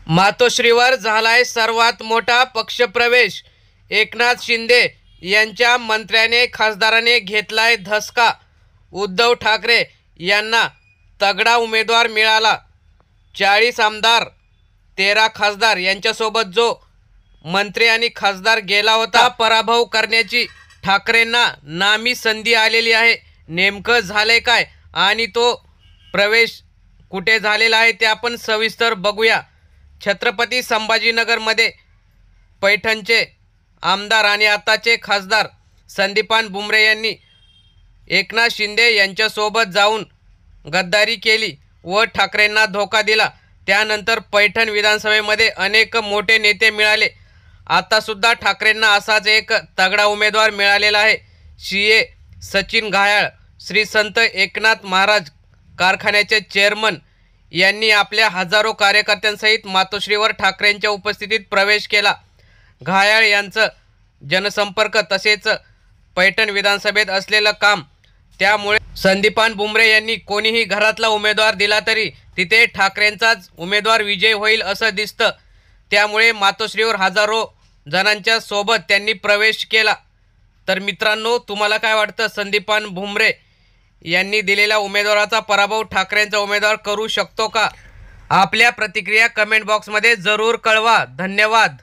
मातोश्रीवर झालाय सर्वात मोठा पक्षप्रवेश। एकनाथ शिंदे यांच्या मंत्र्याने खासदाराने घेतलाय धसका। उद्धव ठाकरे यांना तगडा उमेदवार मिळाला। 40 आमदार 13 खासदार यांच्यासोबत जो मंत्री आणि खासदार गेला होता, पराभव करण्याची ठाकरेंना नामी संधी आलेली आहे। नेमकं झालंय काय आणि तो प्रवेश कुठे झालेला आहे ते आपण सविस्तर बघूया। छत्रपती संभाजीनगरमध्ये पैठणचे आमदार आणि आताचे खासदार संदीपान भुमरे यांनी एकनाथ शिंदे यांच्यासोबत जाऊन गद्दारी केली व ठाकरेंना धोका दिला। त्यानंतर पैठण विधानसभेमध्ये अनेक मोठे नेते मिळाले। आता सुद्धा ठाकरेंना असाच एक तगडा उमेदवार मिळालेला आहे। सीए सचिन घायाळ, श्री संत एकनाथ महाराज कारखान्याचे चेअरमन यांनी आपल्या हजारो कार्यकर्त्यांसहित मातोश्रीवर ठाकरेंच्या उपस्थितीत प्रवेश केला। घायाळ यांचं जनसंपर्क तसेच पैठण विधानसभेत असलेलं काम, त्यामुळे संदीपान भुमरे यांनी कोणीही घरातला उमेदवार दिला तरी तिथे ठाकरेंचाच उमेदवार विजय होईल असं दिसतं। त्यामुळे मातोश्रीवर हजारो जणांच्या सोबत त्यांनी प्रवेश केला। तर मित्रांनो, तुम्हाला काय वाटतं? संदीपान भुमरे यांनी दिलेल्या उमेदवाराचा पराभव ठाकरेंचा उमेदवार करू शकतो का? आपल्या प्रतिक्रिया कमेंट बॉक्समध्ये जरूर कळवा। धन्यवाद।